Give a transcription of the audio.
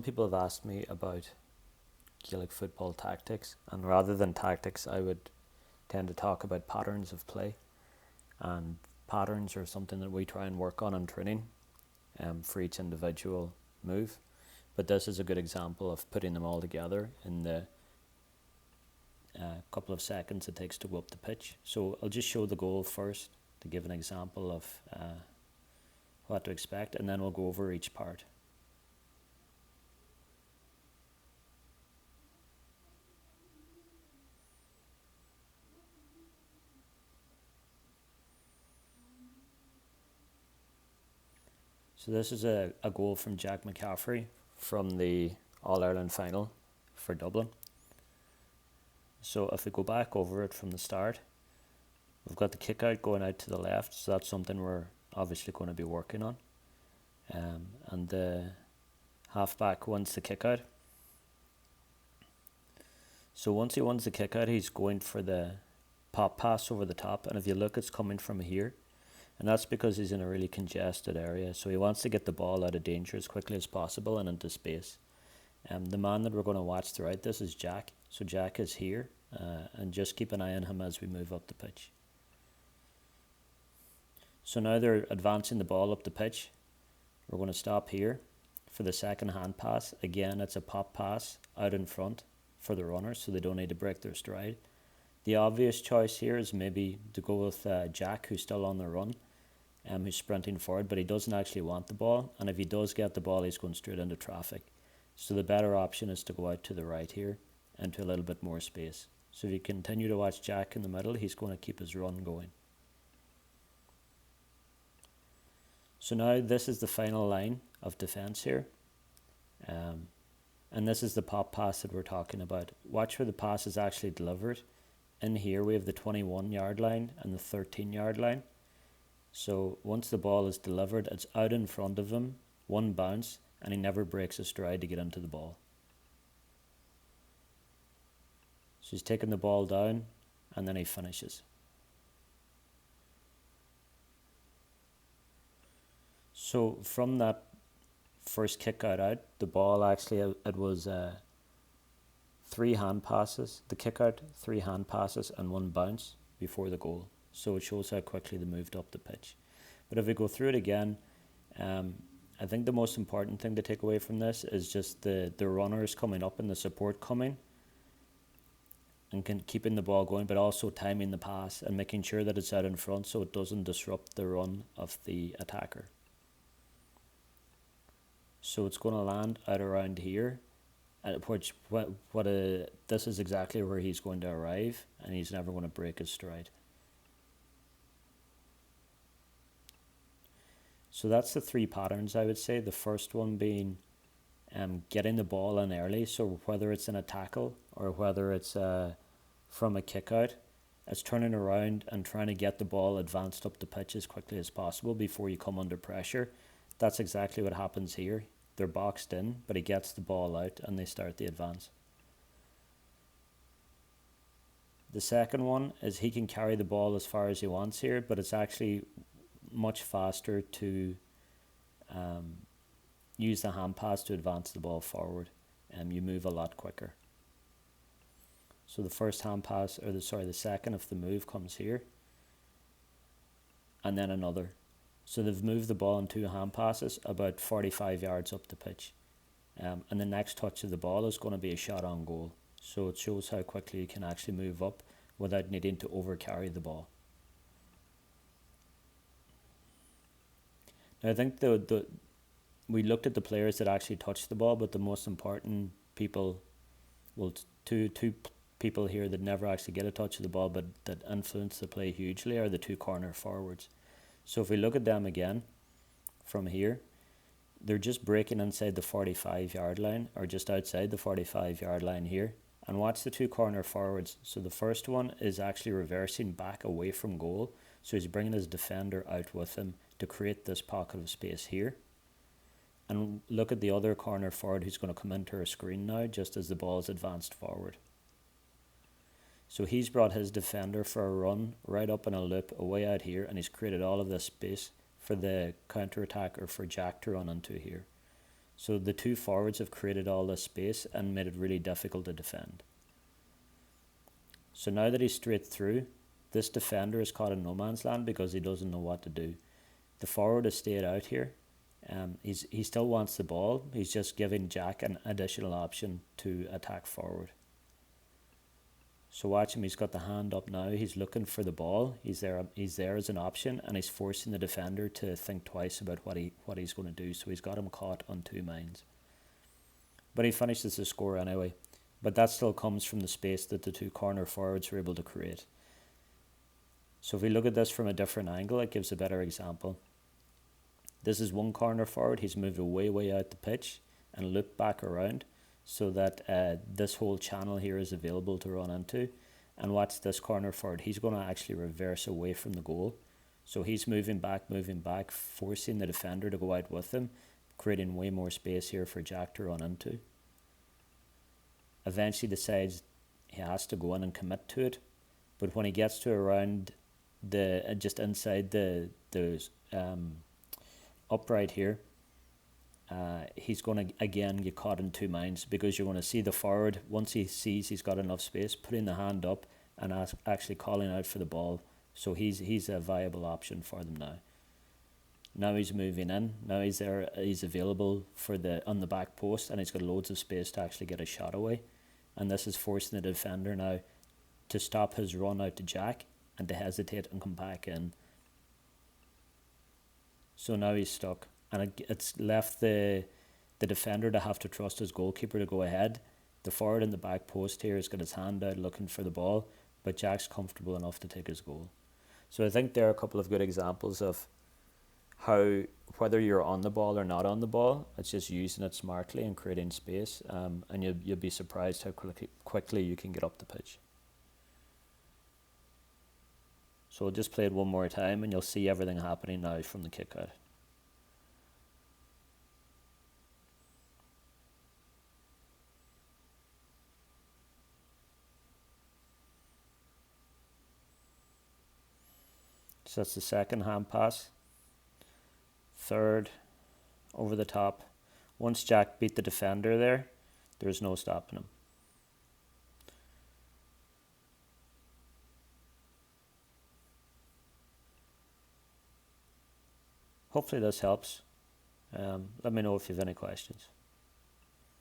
People have asked me about Gaelic football tactics, and rather than tactics, I would tend to talk about patterns of play. And patterns are something that we try and work on in training for each individual move. But this is a good example of putting them all together in the couple of seconds it takes to go up the pitch. So I'll just show the goal first to give an example of what to expect, and then we'll go over each part. So this is a goal from Jack McCaffrey from the All-Ireland final for Dublin. So if we go back over it from the start, we've got the kick out going out to the left, so that's something we're obviously going to be working on. And the halfback wants the kick out. So once he wants the kick out, he's going for the pop pass over the top, and if you look, it's coming from here. And that's because he's in a really congested area, so he wants to get the ball out of danger as quickly as possible and into space. The man that we're going to watch throughout this is Jack. So Jack is here, and just keep an eye on him as we move up the pitch. So now they're advancing the ball up the pitch. We're going to stop here for the second hand pass. Again, it's a pop pass out in front for the runners, so they don't need to break their stride. The obvious choice here is maybe to go with Jack, who's still on the run, who's sprinting forward, but he doesn't actually want the ball, and if he does get the ball, he's going straight into traffic. So the better option is to go out to the right here, into a little bit more space. So if you continue to watch Jack in the middle, he's going to keep his run going. So now this is the final line of defence here. And this is the pop pass that we're talking about. Watch where the pass is actually delivered. In here we have the 21-yard line and the 13-yard line. So once the ball is delivered, it's out in front of him, one bounce, and he never breaks a stride to get into the ball. So he's taking the ball down, and then he finishes. So from that first kick out, the ball actually, it was 3 hand passes, the kick out, 3 hand passes, and 1 bounce before the goal. So it shows how quickly they moved up the pitch. But if we go through it again, I think the most important thing to take away from this is just the runners coming up and the support coming and keeping the ball going, but also timing the pass and making sure that it's out in front so it doesn't disrupt the run of the attacker. So it's going to land out around here, this is exactly where he's going to arrive, and he's never going to break his stride. So that's the 3 patterns, I would say. The first one being getting the ball in early, so whether it's in a tackle or whether it's from a kick out, it's turning around and trying to get the ball advanced up the pitch as quickly as possible before you come under pressure. That's exactly what happens here. They're boxed in, but he gets the ball out and they start the advance. The second one is he can carry the ball as far as he wants here, but it's actually much faster to use the hand pass to advance the ball forward, and you move a lot quicker. So the first hand pass, the second of the move comes here, and then another. So they've moved the ball in 2 hand passes about 45 yards up the pitch. And the next touch of the ball is going to be a shot on goal. So it shows how quickly you can actually move up without needing to overcarry the ball. Now I think we looked at the players that actually touched the ball, but the most important people, two people here that never actually get a touch of the ball but that influence the play hugely are the 2 corner forwards. So if we look at them again from here, they're just breaking inside the 45-yard line or just outside the 45-yard line here. And watch the 2 corner forwards. So the first one is actually reversing back away from goal. So he's bringing his defender out with him to create this pocket of space here. And look at the other corner forward who's going to come into a screen now just as the ball is advanced forward. So he's brought his defender for a run right up in a loop away out here, and he's created all of this space for the counter-attack or for Jack to run into here. So the two forwards have created all this space and made it really difficult to defend. So now that he's straight through, this defender is caught in no man's land because he doesn't know what to do. The forward has stayed out here. He still wants the ball. He's just giving Jack an additional option to attack forward. So watch him. He's got the hand up now. He's looking for the ball. He's there as an option, and he's forcing the defender to think twice about what he's going to do. So he's got him caught on two minds. But he finishes the score anyway. But that still comes from the space that the two corner forwards were able to create. So if we look at this from a different angle, it gives a better example. This is one corner forward. He's moved way out the pitch and looped back around so that this whole channel here is available to run into. And watch this corner forward. He's going to actually reverse away from the goal. So he's moving back, forcing the defender to go out with him, creating way more space here for Jack to run into. Eventually decides he has to go in and commit to it. But when he gets to around just inside the upright here, he's going to again get caught in two minds, because you're going to see the forward, once he sees he's got enough space, putting the hand up and actually calling out for the ball. So he's a viable option for them now. Now he's moving in. Now he's there. He's available for on the back post, and he's got loads of space to actually get a shot away. And this is forcing the defender now to stop his run out to Jack and to hesitate and come back in. So now he's stuck, and it's left the defender to have to trust his goalkeeper to go ahead. The forward in the back post here has got his hand out looking for the ball, but Jack's comfortable enough to take his goal. So I think there are a couple of good examples of how, whether you're on the ball or not on the ball, it's just using it smartly and creating space, and you'll be surprised how quickly you can get up the pitch. So I'll just play it one more time and you'll see everything happening now from the kick out. So that's the second hand pass. Third, over the top. Once Jack beat the defender there's no stopping him. Hopefully this helps. Let me know if you have any questions.